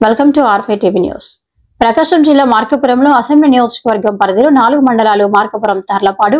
Welcome to ఆర్ఫై TV news. Prakasam జిల్లా మార్కాపురంలో అసెంబ్లీ నియోజకవర్గం పరిధిలో 4 మండలాలు మార్కాపురం, తర్లపాడు,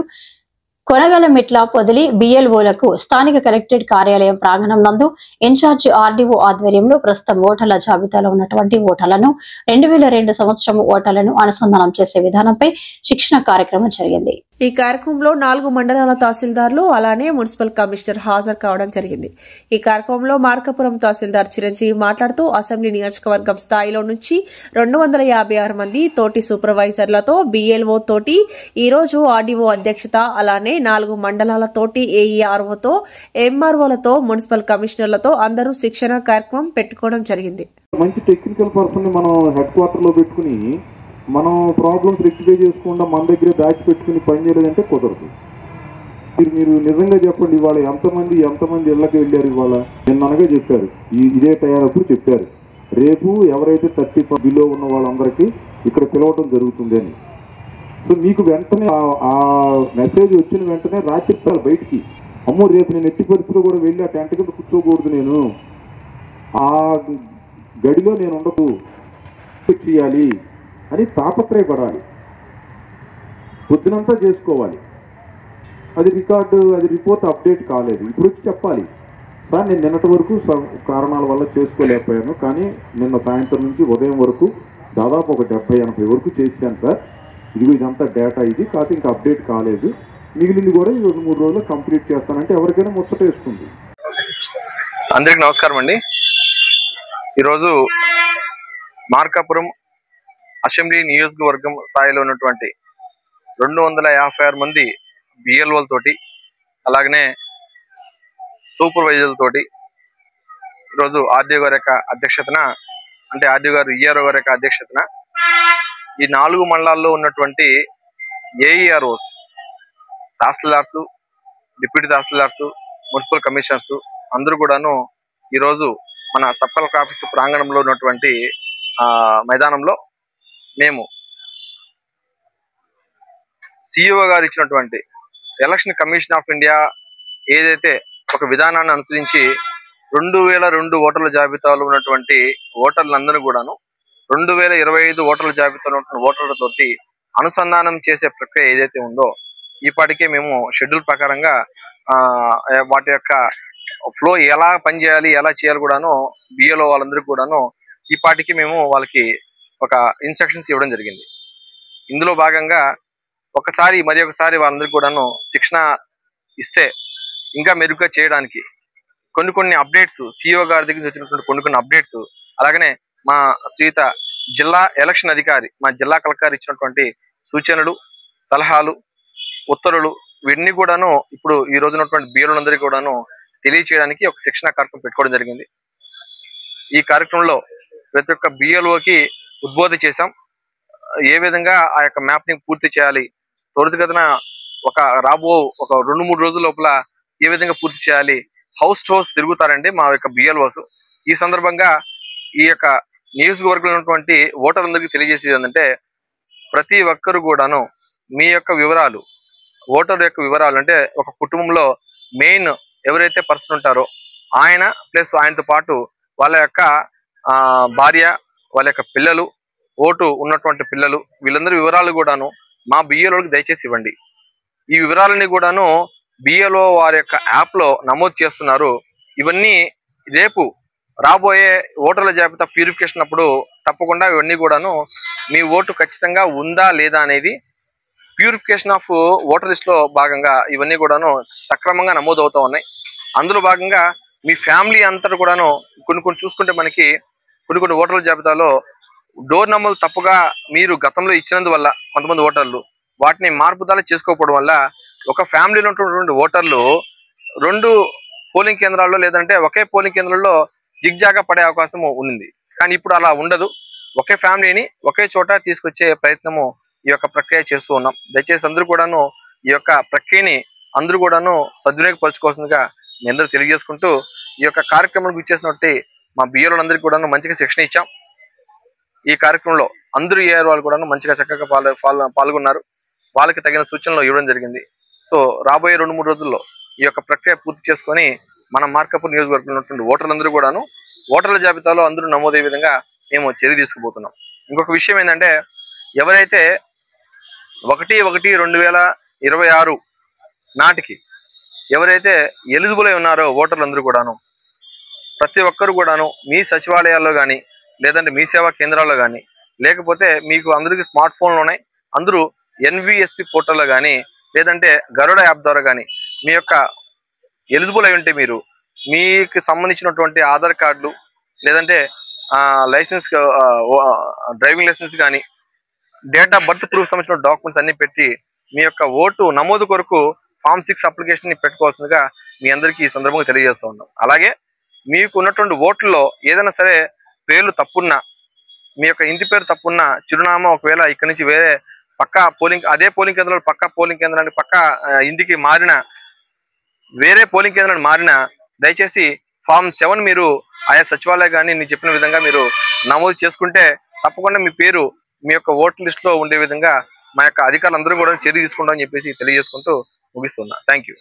కొనగలమిట్ల, పొదిలి బిఎల్ఓలకు స్థానిక కలెక్టరేట్ కార్యాలయం ప్రాంగణం నందు ఇన్ఛార్జ్ ఆర్డీఓ ఆధ్వర్యంలో ప్రస్తుతం ఓటర్ల జాబితాలో ఉన్నటువంటి ఓటర్లను 2002 సంవత్సరం ఓటర్లను అనుసంధానం చేసే విధానంపై శిక్షణ కార్యక్రమం జరిగింది. ఈ కార్యక్రమంలో 4 మండలాల తహసీల్దార్లు అలానే మున్సిపల్ కమిషనర్ హాజరు కావడం జరిగింది. ఈ కార్యక్రమంలో మార్కాపురం తహసీల్దార్ చిరంజీవి మాట్లాడుతూ అసెంబ్లీ నియోజకవర్గం స్థాయిలో నుంచి 256 మంది తోటి సూపర్వైజర్లతో బిఎల్ఓ తోటి ఈ రోజు ఆర్డీఓ అధ్యక్షత అలానే 4 మండలాల తోటి ఏఈఆర్ఓతో ఎంఆర్ఓలతో మున్సిపల్ కమిషనర్లతో అందరూ శిక్షణ కార్యక్రమం పెట్టుకోవడం జరిగింది. మంచి టెక్నికల్ పర్సన్ మనం హెడ్ క్వార్టర్ లో పెట్టుకుని మనం ప్రాబ్లమ్స్ రెక్టిఫై చేసుకుండా మన దగ్గరే దాచి పెట్టుకుని పనిచేయలేదంటే కుదరదు. మీరు నిజంగా చెప్పండి, ఇవాళ ఎంతమంది ఇళ్ళకి వెళ్ళారు? ఇవాళ నిన్ననగా చెప్పారు, ఇదే తయారప్పుడు చెప్పారు, రేపు ఎవరైతే 30 బిలో ఉన్న వాళ్ళందరికీ ఇక్కడ పిలవటం జరుగుతుంది అని. సో మీకు వెంటనే ఆ మెసేజ్ వచ్చిన వెంటనే రాసిస్తారు బయటికి, అమ్మో రేపు నేను ఎట్టి పరిస్థితిలో కూడా వెళ్ళి ఆ టెంట్ కింద కూర్చోకూడదు, నేను ఆ గడిలో నేను ఉండదు చేయాలి అని తాపత్రయపడాలి, పొద్దునంతా చేసుకోవాలి. అది రిపోర్ట్ అప్డేట్ కాలేదు, ఇప్పుడు వచ్చి చెప్పాలి, సార్ నేను నిన్నటి వరకు కారణాల వల్ల చేసుకోలేకపోయాను, కానీ నిన్న సాయంత్రం నుంచి ఉదయం వరకు దాదాపు ఒక 70-80 వరకు చేశాను సార్, ఇదంతా డేటా ఇది కాదు, ఇంకా అప్డేట్ కాలేదు, మిగిలింది కూడా 2-3 రోజులు కంప్లీట్ చేస్తానంటే ఎవరికైనా ముచ్చట వేస్తుంది. అందరికి నమస్కారం అండి. ఈరోజు మార్కాపురం అసెంబ్లీ నియోజకవర్గం స్థాయిలో ఉన్నటువంటి 256 మంది బిఎల్ఓలతోటి అలాగనే సూపర్వైజర్లతోటి ఈరోజు ఆర్డీఓ గారి యొక్క అధ్యక్షతన, అంటే ఆర్డీఓ గారు ఈఆర్ఓ గారి యొక్క అధ్యక్షతన ఈ 4 మండలాల్లో ఉన్నటువంటి AEROs, tahsildars, deputy tahsildars, municipal commissioners అందరూ కూడాను ఈరోజు మన సబ్ కలెక్టర్ ఆఫీసు ప్రాంగణంలో ఉన్నటువంటి మైదానంలో మేము సిఇఓ గారు ఇచ్చినటువంటి ఎలక్షన్ కమిషన్ ఆఫ్ ఇండియా ఏదైతే ఒక విధానాన్ని అనుసరించి 2002 ఓటర్ల జాబితాలో ఉన్నటువంటి ఓటర్లందరూ కూడాను 2025 ఓటర్ల జాబితాలో ఉన్న ఓటర్లతోటి అనుసంధానం చేసే ప్రక్రియ ఏదైతే ఉందో ఈపాటికే మేము షెడ్యూల్ ప్రకారంగా వాటి యొక్క ఫ్లో ఎలా పనిచేయాలి, ఎలా చేయాలి కూడాను బిఏలో వాళ్ళందరూ కూడాను ఈపాటికి మేము వాళ్ళకి ఒక ఇన్స్ట్రక్షన్స్ ఇవ్వడం జరిగింది. ఇందులో భాగంగా మరి ఒకసారి వాళ్ళందరికీ కూడాను శిక్షణ ఇస్తే ఇంకా మెరుగ్గా చేయడానికి కొన్ని అప్డేట్స్ సిఇఓ గారి దగ్గర వచ్చినటువంటి కొన్ని అప్డేట్స్, అలాగనే మా శ్రీయుత జిల్లా ఎలక్షన్ అధికారి, మా జిల్లా కలెక్టర్ ఇచ్చినటువంటి సూచనలు, సలహాలు, ఉత్తర్వులు ఇవన్నీ కూడాను ఇప్పుడు ఈ రోజు ఉన్నటువంటి బిఎల్ఓలందరికీ కూడాను తెలియచేయడానికి ఒక శిక్షణ కార్యక్రమం పెట్టుకోవడం జరిగింది. ఈ కార్యక్రమంలో ప్రతి ఒక్క బిఎల్ఓకి ఉద్బోధ చేశాం. ఏ విధంగా ఆ యొక్క మ్యాప్ ని పూర్తి చేయాలి, త్వరితగతిన రాబో ఒక 2-3 రోజుల లోపల ఏ విధంగా పూర్తి చేయాలి, హౌస్ టు హౌస్ తిరుగుతారండి మా యొక్క బిఎల్ఓస్. ఈ సందర్భంగా ఈ యొక్క నియోజకవర్గంలో ఉన్నటువంటి ఓటర్లందరికీ తెలియజేసేది ఏంటంటే, ప్రతి ఒక్కరు కూడాను మీ యొక్క వివరాలు, ఓటర్ యొక్క వివరాలు, అంటే ఒక కుటుంబంలో మెయిన్ ఎవరైతే పర్సన్ ఉంటారో ఆయన ప్లస్ ఆయనతో పాటు వాళ్ళ యొక్క భార్య, వాళ్ళ యొక్క పిల్లలు, ఓటు ఉన్నటువంటి పిల్లలు, వీళ్ళందరి వివరాలు కూడాను మా బిఎల్ఓకి దయచేసి ఇవ్వండి. ఈ వివరాలని కూడాను బిఎల్ఓ వారి యొక్క యాప్లో నమోదు చేస్తున్నారు. ఇవన్నీ రేపు రాబోయే ఓటర్ల జాబితా ప్యూరిఫికేషన్ అప్పుడు తప్పకుండా ఇవన్నీ కూడాను మీ ఓటు ఖచ్చితంగా ఉందా లేదా అనేది ప్యూరిఫికేషన్ ఆఫ్ ఓటర్ లిస్ట్ లో భాగంగా ఇవన్నీ కూడాను సక్రమంగా నమోదు అవుతూ ఉన్నాయి. అందులో భాగంగా మీ ఫ్యామిలీ అంతా కూడాను కొన్ని చూసుకుంటే మనకి కొన్ని ఓటర్ల జాబితాలో డోర్ నంబర్లు తప్పుగా మీరు గతంలో ఇచ్చినందువల్ల కొంతమంది ఓటర్లు వాటిని మార్పుదల చేసుకోకపోవడం వల్ల ఒక ఫ్యామిలీలో ఉన్నటువంటి ఓటర్లు 2 పోలింగ్ కేంద్రాల్లో లేదంటే ఒకే పోలింగ్ కేంద్రంలో జిగ్జాగా పడే అవకాశం ఉంది. కానీ ఇప్పుడు అలా ఉండదు. ఒకే ఫ్యామిలీని ఒకే చోట తీసుకొచ్చే ప్రయత్నము ఈ యొక్క ప్రక్రియ చేస్తూ ఉన్నాం. దయచేసి అందరూ కూడాను ఈ యొక్క ప్రక్రియని అందరూ కూడాను సద్వినియోగపరచుకోవాల్సిందిగా మీ అందరూ తెలియజేసుకుంటూ, ఈ యొక్క కార్యక్రమానికి ఇచ్చేసినట్టు మా బిఎల్ఓలందరికీ కూడాను మంచిగా శిక్షణ ఇచ్చాం. ఈ కార్యక్రమంలో అందరూ ఏఆర్ వాళ్ళు కూడా మంచిగా చక్కగా పాల్గొన్నారు. వాళ్ళకి తగిన సూచనలు ఇవ్వడం జరిగింది. సో రాబోయే 2-3 రోజుల్లో ఈ యొక్క ప్రక్రియ పూర్తి చేసుకొని మన మార్కాపురం నియోజకవర్గంలో ఉన్నటువంటి ఓటర్లందరూ కూడాను ఓటర్ల జాబితాలో అందరూ నమోదయ్యే విధంగా మేము చర్య తీసుకుపోతున్నాం. ఇంకొక విషయం ఏంటంటే, ఎవరైతే 1/1/2026 నాటికి ఎవరైతే ఎలిజిబుల్ అయి ఉన్నారో ఓటర్లందరూ కూడాను ప్రతి ఒక్కరు కూడాను మీ సచివాలయాల్లో కానీ లేదంటే మీ సేవా కేంద్రాల్లో కానీ లేకపోతే మీకు అందరికీ స్మార్ట్ ఫోన్లు ఉన్నాయి, అందరూ NVSP పోర్టల్లో కానీ లేదంటే గరుడ యాప్ ద్వారా కానీ మీ యొక్క ఎలిజిబుల్ అయి ఉంటే మీరు మీకు సంబంధించినటువంటి ఆధార్ కార్డులు లేదంటే లైసెన్స్ డ్రైవింగ్ లైసెన్స్ కానీ డేట్ ఆఫ్ బర్త్ ప్రూఫ్ సంబంధించిన డాక్యుమెంట్స్ అన్ని పెట్టి మీ యొక్క ఓటు నమోదు కొరకు Form 6 అప్లికేషన్ పెట్టుకోవాల్సిందిగా మీ అందరికీ ఈ సందర్భంగా తెలియజేస్తూ ఉన్నాం. అలాగే మీకు ఉన్నటువంటి ఓట్లలో ఏదైనా సరే పేర్లు తప్పున్నా, మీ యొక్క ఇంటి పేరు తప్పున్నా, చిరునామా ఒకవేళ ఇక్కడ నుంచి వేరే పక్కా అదే పోలింగ్ కేంద్రంలో పక్కా పోలింగ్ కేంద్రానికి పక్కా ఇంటికి మారిన వేరే పోలింగ్ కేంద్రానికి మారిన దయచేసి Form 7 మీరు ఆయా సచివాలయం కానీ నేను చెప్పిన విధంగా మీరు నమోదు చేసుకుంటే తప్పకుండా మీ పేరు మీ యొక్క ఓటర్ లిస్ట్ లో ఉండే విధంగా మా యొక్క అధికారులందరూ కూడా చర్య తీసుకుంటామని చెప్పేసి తెలియజేసుకుంటూ ముగిస్తున్నా. Thank you.